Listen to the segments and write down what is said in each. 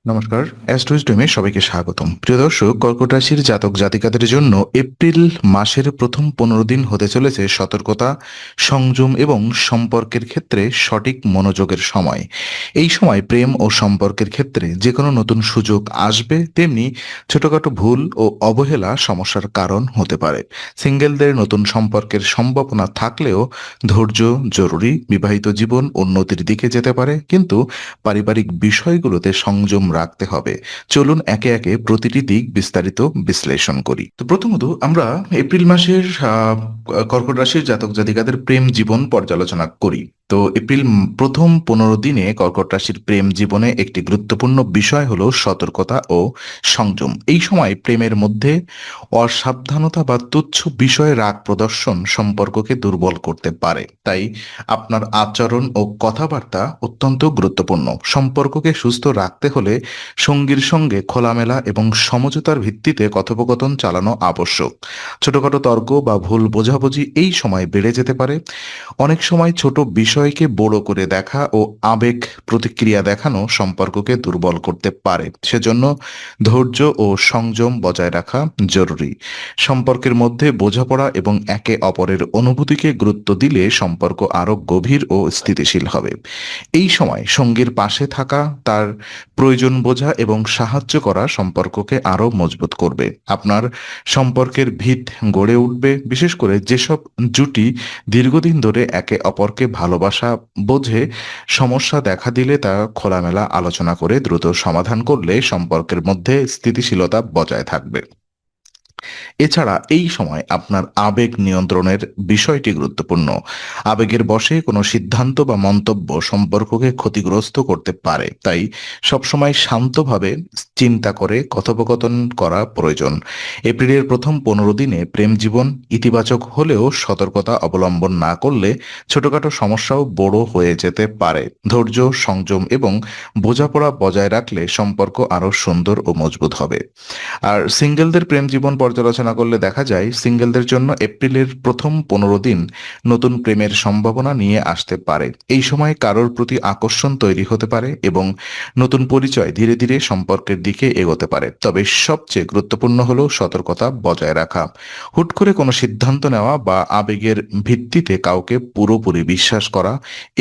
নমস্কার, অ্যাস্ট্রোইজডমে সবাইকে স্বাগতম। প্রিয় দর্শক, কর্কট রাশির জাতক জাতিকাদের জন্য এপ্রিল মাসের প্রথম 15 দিন হতে চলেছে সতর্কতা, সংযম এবং সম্পর্কের ক্ষেত্রে সঠিক মনোযোগের সময়। এই সময় প্রেম ও সম্পর্কের ক্ষেত্রে যে কোনো নতুন সুযোগ আসবে, তেমনি ছোটখাটো ভুল ও অবহেলা সমস্যার কারণ হতে পারে। সিঙ্গেলদের নতুন সম্পর্কের সম্ভাবনা থাকলেও ধৈর্য জরুরি। বিবাহিত জীবন উন্নতির দিকে যেতে পারে, কিন্তু পারিবারিক বিষয়গুলোতে সংযম রাখতে হবে। চলুন একে একে প্রতিটি দিক বিস্তারিত বিশ্লেষণ করি। তো প্রথমত আমরা এপ্রিল মাসের কর্কট রাশির জাতক জাতিকাদের প্রেম জীবন পর্যালোচনা করি। তো এপ্রিল প্রথম 15 দিনে কর্কট রাশির প্রেম জীবনে একটি গুরুত্বপূর্ণ বিষয় হলো সতর্কতা ও সংযম। এই সময় প্রেমের মধ্যে অসাবধানতা বা তুচ্ছ বিষয়ে রাগ প্রদর্শন সম্পর্ককে দুর্বল করতে পারে। তাই আপনার আচরণ ও কথাবার্তা অত্যন্ত গুরুত্বপূর্ণ। সম্পর্ককে সুস্থ রাখতে হলে সঙ্গীর সঙ্গে খোলামেলা এবং সমঝোতার ভিত্তিতে কথোপকথন চালানো আবশ্যক। ছোটখাটো তর্ক বা ভুল বোঝাবুঝি এই সময় বেড়ে যেতে পারে। অনেক সময় ছোট বিষয়কে বড় করে দেখা ও আবেগ প্রতিক্রিয়া দেখানো সম্পর্ককে দুর্বল করতে পারে। সেজন্য ধৈর্য ও সংযম বজায় রাখা জরুরি। সম্পর্কের মধ্যে বোঝাপড়া এবং একে অপরের অনুভূতিকে গুরুত্ব দিলে সম্পর্ক আরো গভীর ও স্থিতিশীল হবে। এই সময় সঙ্গীর পাশে থাকা, তার প্রয়োজন বোঝা এবং সাহায্য করা সম্পর্ককে আরো মজবুত করবে। আপনার সম্পর্কের ভিত গড়ে উঠবে, বিশেষ করে যেসব জুটি দীর্ঘদিন ধরে একে অপরকে ভালোবাসা বোঝে। সমস্যা দেখা দিলে তা খোলামেলা আলোচনা করে দ্রুত সমাধান করলে সম্পর্কের মধ্যে স্থিতিশীলতা বজায় থাকবে। এছাড়া এই সময় আপনার আবেগ নিয়ন্ত্রণের বিষয়টি গুরুত্বপূর্ণ। আবেগের বশে কোনো সিদ্ধান্ত বা মন্তব্য সম্পর্ককে ক্ষতিগ্রস্ত করতে পারে। তাই সবসময় শান্তভাবে চিন্তা করে কথোপকথন করা প্রয়োজন। এপ্রিলের প্রথম 15 দিনে প্রেম জীবন ইতিবাচক হলেও সতর্কতা অবলম্বন না করলে ছোটখাটো সমস্যাও বড় হয়ে যেতে পারে। ধৈর্য, সংযম এবং বোঝাপড়া বজায় রাখলে সম্পর্ক আরও সুন্দর ও মজবুত হবে। আর সিঙ্গেলদের প্রেম জীবন পর্যালোচনা করলে দেখা যায়, সিঙ্গেলদের জন্য এপ্রিলের প্রথম 15 দিন নতুন প্রেমের সম্ভাবনা নিয়ে আসতে পারে। এই সময় কারোর প্রতি আকর্ষণ তৈরি হতে পারে এবং নতুন পরিচয় ধীরে ধীরে সম্পর্কের দিকে এগোতে পারে। তবে সবচেয়ে গুরুত্বপূর্ণ হলো সতর্কতা বজায় রাখা। হুট করে কোনো সিদ্ধান্ত নেওয়া বা আবেগের ভিত্তিতে কাউকে পুরোপুরি বিশ্বাস করা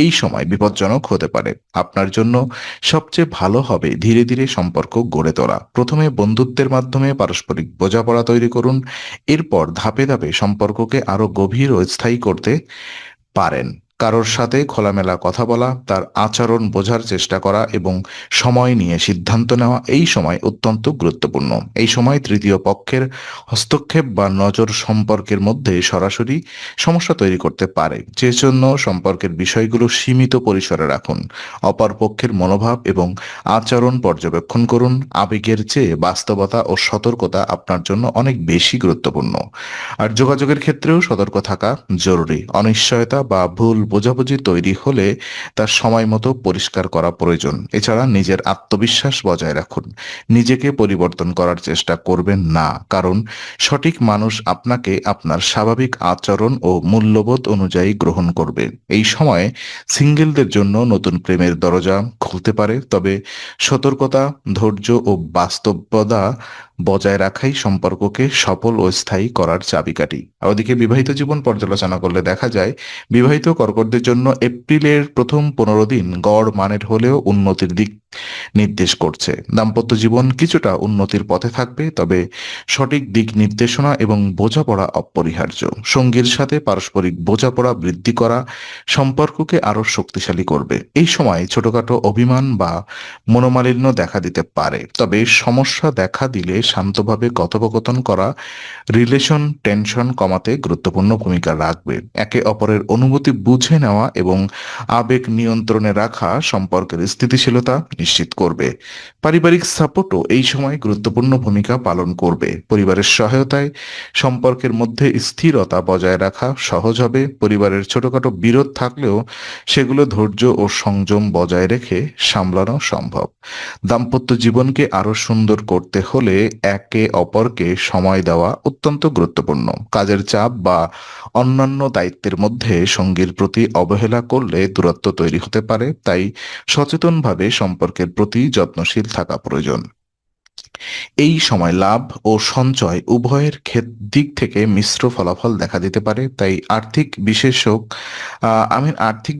এই সময় বিপজ্জনক হতে পারে। আপনার জন্য সবচেয়ে ভালো হবে ধীরে ধীরে সম্পর্ক গড়ে তোলা। প্রথমে বন্ধুত্বের মাধ্যমে পারস্পরিক বোঝাপড়া তৈরি করুন। এরপর ধাপে ধাপে সম্পর্ককে আরো গভীর ও স্থায়ী করতে পারেন। কারোর সাথে খোলামেলা কথা বলা, তার আচরণ বোঝার চেষ্টা করা এবং সময় নিয়ে সিদ্ধান্ত নেওয়া এই সময় অত্যন্ত গুরুত্বপূর্ণ। এই সময় তৃতীয় পক্ষের হস্তক্ষেপ বা নজর সম্পর্কের মধ্যে সরাসরি সমস্যা তৈরি করতে পারে। যে জন্য সম্পর্কের বিষয়গুলো সীমিত পরিসরে রাখুন। অপর পক্ষের মনোভাব এবং আচরণ পর্যবেক্ষণ করুন। আবেগের চেয়ে বাস্তবতা ও সতর্কতা আপনার জন্য অনেক বেশি গুরুত্বপূর্ণ। আর যোগাযোগের ক্ষেত্রেও সতর্ক থাকা জরুরি। অনিশ্চয়তা বা ভুল বোঝাবুঝি তৈরি হলে তার সময় মতো পরিষ্কার করা প্রয়োজন। এছাড়া নিজের আত্মবিশ্বাস বজায় রাখুন। নিজেকে পরিবর্তন করার চেষ্টা করবেন না, কারণ সঠিক মানুষ আপনাকে আপনার স্বাভাবিক আচরণ ও মূল্যবোধ অনুযায়ী গ্রহণ করবে। এই সময়ে সিঙ্গেলদের জন্য নতুন প্রেমের দরজা খুলতে পারে, তবে সতর্কতা, ধৈর্য ও বাস্তবতা বজায় রাখাই সম্পর্ককে সফল ও স্থায়ী করার চাবিকাঠি। আর ওদিকে বিবাহিত জীবন পর্যালোচনা করলে দেখা যায়, বিবাহিত কর্কটদের জন্য এপ্রিলের প্রথম 15 দিন গড় মানের হলেও উন্নতির দিক নির্দেশ করছে। দাম্পত্য জীবন কিছুটা উন্নতির পথে থাকবে, তবে সঠিক দিক নির্দেশনা এবং বোঝাপড়া অপরিহার্য। সঙ্গীর সাথে পারস্পরিক বোঝাপড়া বৃদ্ধি করা সম্পর্ককে আরো শক্তিশালী করবে। এই সময় ছোটখাটো অভিমান বা মনোমালিন্য দেখা দিতে পারে, তবে সমস্যা দেখা দিলে শান্তভাবে কথোপকথন করা রিলেশন টেনশন কমাতে গুরুত্বপূর্ণ ভূমিকা রাখবে। একে অপরের অনুভূতি বুঝে নেওয়া এবং আবেগ নিয়ন্ত্রণে রাখা সম্পর্কের স্থিতিশীলতা নিশ্চিত করবে। পারিবারিক সাপোর্টও এই সময় গুরুত্বপূর্ণ ভূমিকা পালন করবে। পরিবারের সহায়তায় সম্পর্কের মধ্যে স্থিরতা বজায় রাখা সহজ হবে। পরিবারের ছোটখাটো বিরোধ থাকলেও সেগুলো ধৈর্য ও সংযম বজায় রেখে সামলানো সম্ভব। দাম্পত্য জীবনকে আরো সুন্দর করতে হলে একে অপরকে সময় দেওয়া অত্যন্ত গুরুত্বপূর্ণ। কাজের চাপ বা অন্যান্য দায়িত্বের মধ্যে সঙ্গীর প্রতি অবহেলা করলে দূরত্ব তৈরি হতে পারে, তাই সচেতনভাবে সম্পর্কের প্রতি যত্নশীল থাকা প্রয়োজন। এই সময় লাভ ও সঞ্চয় উভয়ের দিক থেকে মিশ্র ফলাফল দেখা দিতে পারে, তাই আর্থিক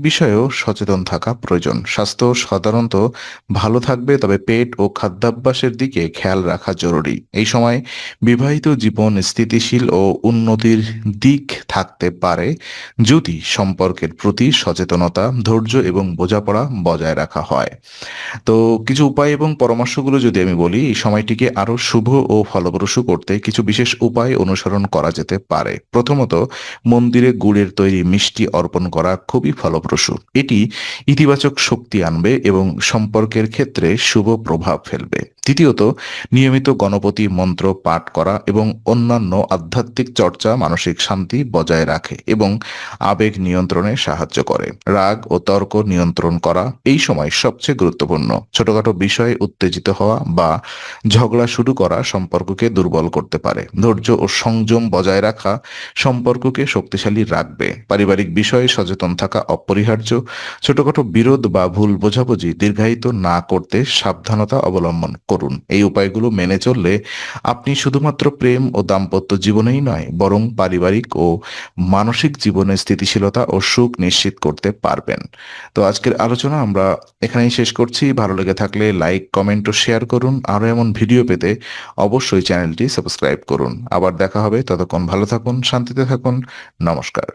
বিষয়েও সচেতন থাকা প্রয়োজন। স্বাস্থ্য সাধারণত ভালো থাকবে, তবে পেট ও খাদ্যাভ্যাসের দিকে খেয়াল রাখা জরুরি। এই সময় বিবাহিত জীবন স্থিতিশীল ও উন্নতির দিক থাকতে পারে যদি সম্পর্কের প্রতি সচেতনতা, ধৈর্য এবং বোঝাপড়া বজায় রাখা হয়। তো কিছু উপায় এবং পরামর্শগুলো যদি আমি বলি, এই সময়টিকে আরো শুভ ও ফলপ্রসূ করতে কিছু বিশেষ উপায় অনুসরণ করা যেতে পারে। প্রথমত, মন্দিরে গুড়ের তৈরি মিষ্টি অর্পণ করা খুবই ফলপ্রসূ। এটি ইতিবাচক শক্তি আনবে এবং সম্পর্কের ক্ষেত্রে শুভ প্রভাব ফেলবে। দ্বিতীয়ত, নিয়মিত গণপতি মন্ত্র পাঠ করা এবং অন্যান্য আধ্যাত্মিক চর্চা মানসিক শান্তি বজায় রাখে এবং আবেগ নিয়ন্ত্রণে সাহায্য করে। রাগ ও তর্ক নিয়ন্ত্রণ করা এই সময় সবচেয়ে গুরুত্বপূর্ণ। ছোটখাটো বিষয়ে উত্তেজিত হওয়া বা ঝগড়া শুরু করা সম্পর্ককে দুর্বল করতে পারে। ধৈর্য ও সংযম বজায় রাখা সম্পর্ককে শক্তিশালী রাখবে। পারিবারিক বিষয়ে সচেতন থাকা অপরিহার্য। ছোটখাটো বিরোধ বা ভুল বোঝাবুঝি দীর্ঘায়িত না করতে সাবধানতা অবলম্বন করুন। এই উপায়গুলো মেনে চললে আপনি শুধুমাত্র প্রেম ও দাম্পত্য জীবনেই নয়, বরং পারিবারিক ও মানসিক জীবনে স্থিতিশীলতা ও সুখ নিশ্চিত করতে পারবেন। তো আজকের আলোচনা আমরা এখানেই শেষ করছি। ভালো লেগে থাকলে লাইক, কমেন্ট ও শেয়ার করুন। আরও এমন ভিডিও পেতে অবশ্যই চ্যানেলটি সাবস্ক্রাইব করুন। আবার দেখা হবে, ততক্ষণ ভালো থাকুন, শান্তিতে থাকুন। নমস্কার।